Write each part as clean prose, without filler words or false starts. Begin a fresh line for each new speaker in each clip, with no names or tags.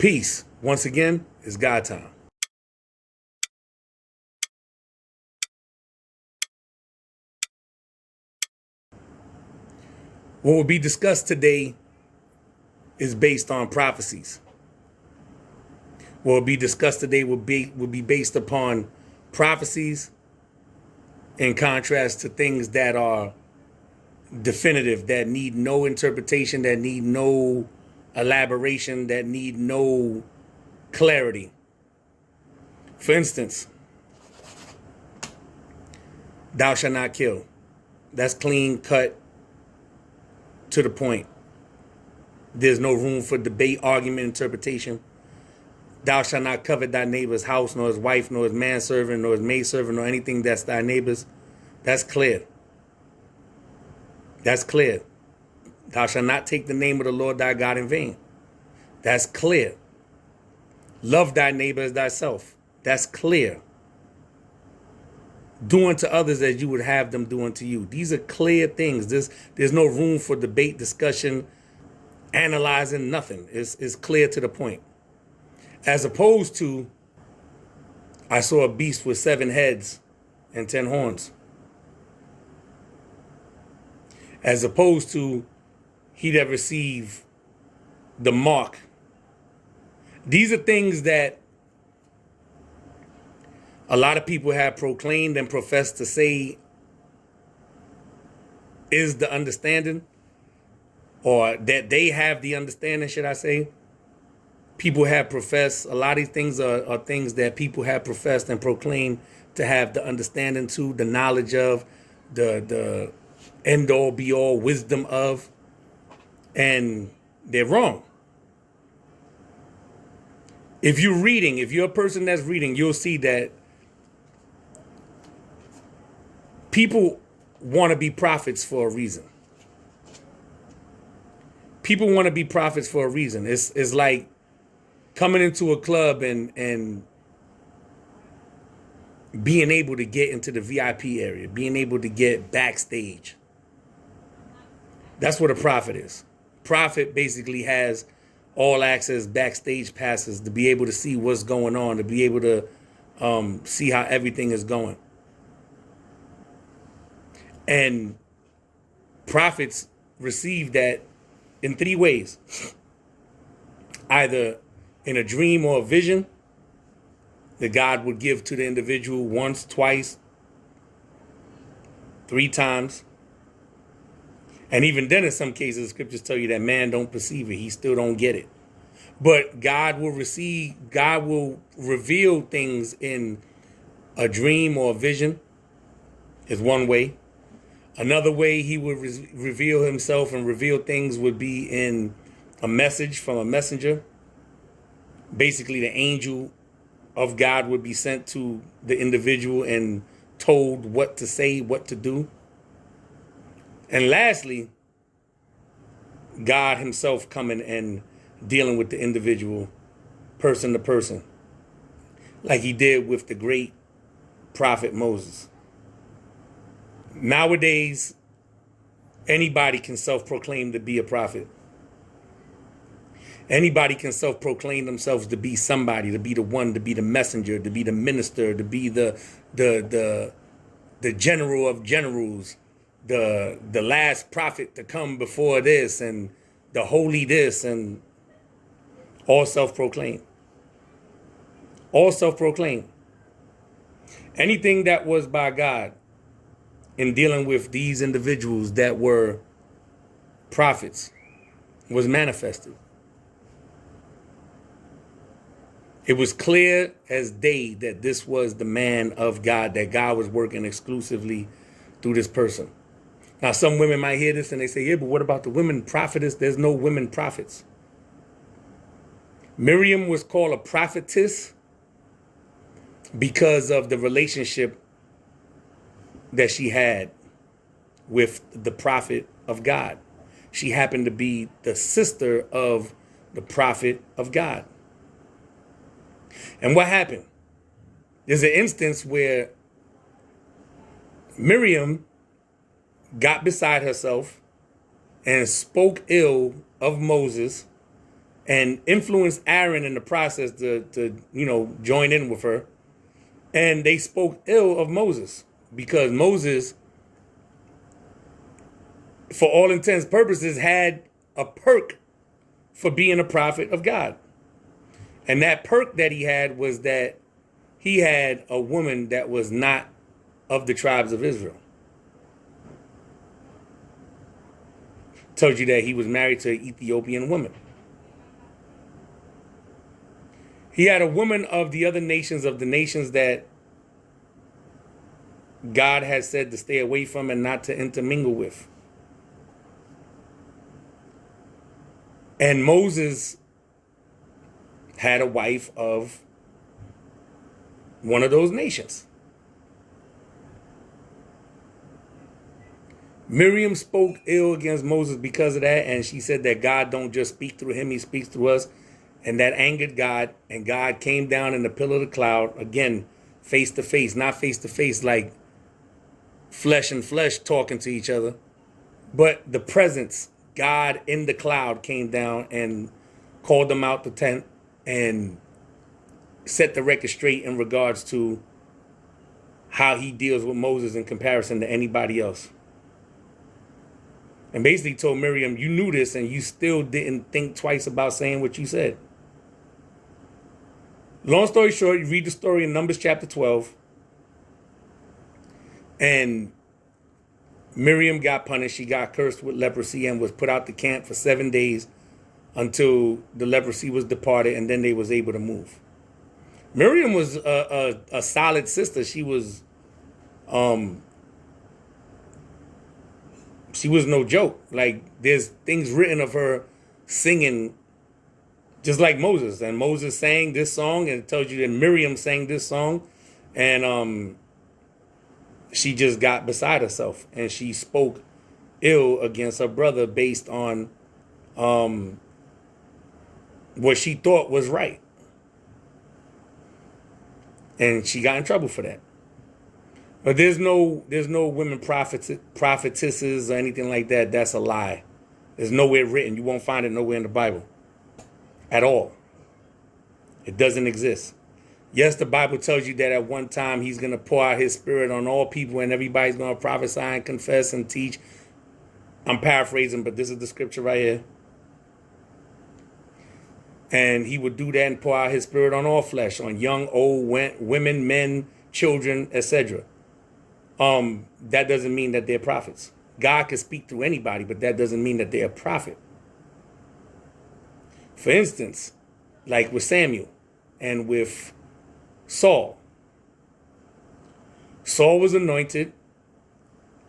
Peace. Once again, it's God time. What will be discussed today is based on prophecies. What will be discussed today will be based upon prophecies in contrast to things that are definitive, that need no interpretation, that need no elaboration, that need no clarity. For instance, thou shalt not kill. That's clean cut, to the point. There's no room for debate, argument, interpretation. Thou shalt not covet thy neighbor's house, nor his wife, nor his manservant, nor his maidservant, nor anything that's thy neighbor's. That's clear. That's clear. Thou shalt not take the name of the Lord thy God in vain. That's clear. Love thy neighbor as thyself. That's clear. Do unto others as you would have them do unto you. These are clear things. There's no room for debate, discussion, analyzing, nothing. It's clear to the point. As opposed to, I saw a beast with 7 heads and 10 horns. As opposed to, he that received the mark. These are things that a lot of people have proclaimed and professed to say is the understanding, or that they have the understanding, should I say. People have professed, a lot of these things are things that people have professed and proclaimed to have the understanding to, the knowledge of, the end all be all wisdom of, and they're wrong. If you're a person that's reading, you'll see that people want to be prophets for a reason. People want to be prophets for a reason. It's like coming into a club and being able to get into the VIP area, being able to get backstage. That's what a prophet is. Prophet basically has all access backstage passes to be able to see what's going on, to be able to see how everything is going. And prophets receive that in 3 ways. Either in a dream or a vision that God would give to the individual once, twice, 3 times. And even then, in some cases, the scriptures tell you that man don't perceive it. He still don't get it. But God will reveal things in a dream or a vision is one way. Another way he would reveal himself and reveal things would be in a message from a messenger. Basically, the angel of God would be sent to the individual and told what to say, what to do. And lastly, God himself coming and dealing with the individual person to person, like he did with the great prophet Moses. Nowadays, anybody can self-proclaim to be a prophet. Anybody can self-proclaim themselves to be somebody, to be the one, to be the messenger, to be the minister, to be the general of generals, the last prophet to come before this, and the holy this, and all self-proclaimed. All self-proclaimed. Anything that was by God in dealing with these individuals that were prophets was manifested. It was clear as day that this was the man of God, that God was working exclusively through this person. Now, some women might hear this and they say, yeah, but what about the women prophetess? There's no women prophets. Miriam was called a prophetess because of the relationship that she had with the prophet of God. She happened to be the sister of the prophet of God. And what happened? There's an instance where Miriam got beside herself and spoke ill of Moses and influenced Aaron in the process to join in with her. And they spoke ill of Moses because Moses, for all intents and purposes, had a perk for being a prophet of God. And that perk that he had was that he had a woman that was not of the tribes of Israel. Told you that he was married to an Ethiopian woman. He had a woman of the other nations, of the nations that God has said to stay away from and not to intermingle with. And Moses had a wife of one of those nations. Miriam spoke ill against Moses because of that, and she said that God don't just speak through him, he speaks through us. And that angered God, and God came down in the pillar of the cloud, again, face to face, not face to face like flesh and flesh talking to each other, but the presence, God in the cloud came down and called them out the tent and set the record straight in regards to how he deals with Moses in comparison to anybody else. And basically told Miriam, you knew this and you still didn't think twice about saying what you said. Long story short, you read the story in Numbers chapter 12. And Miriam got punished. She got cursed with leprosy and was put out the camp for 7 days until the leprosy was departed, and then they was able to move. Miriam was a solid sister. She was no joke. Like, there's things written of her singing just like Moses. And Moses sang this song, and it tells you that Miriam sang this song. And she just got beside herself. And she spoke ill against her brother based on what she thought was right. And she got in trouble for that. But there's no women prophetesses or anything like that. That's a lie. There's nowhere written. You won't find it nowhere in the Bible. At all. It doesn't exist. Yes, the Bible tells you that at one time he's going to pour out his spirit on all people and everybody's going to prophesy and confess and teach. I'm paraphrasing, but this is the scripture right here. And he would do that and pour out his spirit on all flesh, on young, old, women, men, children, etc. That doesn't mean that they're prophets. God can speak through anybody, but that doesn't mean that they're a prophet. For instance, like with Samuel and with Saul. Saul was anointed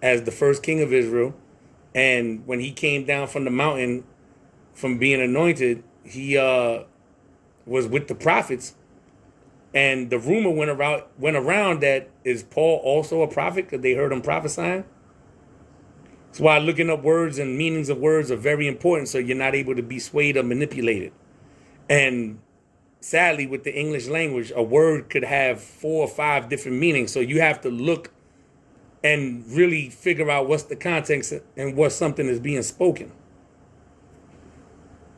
as the first king of Israel. And when he came down from the mountain from being anointed, he was with the prophets. And the rumor went around that, is Paul also a prophet? Because they heard him prophesying. That's why looking up words and meanings of words are very important, so you're not able to be swayed or manipulated. And sadly, with the English language, a word could have 4 or 5 different meanings. So you have to look and really figure out what's the context and what something is being spoken.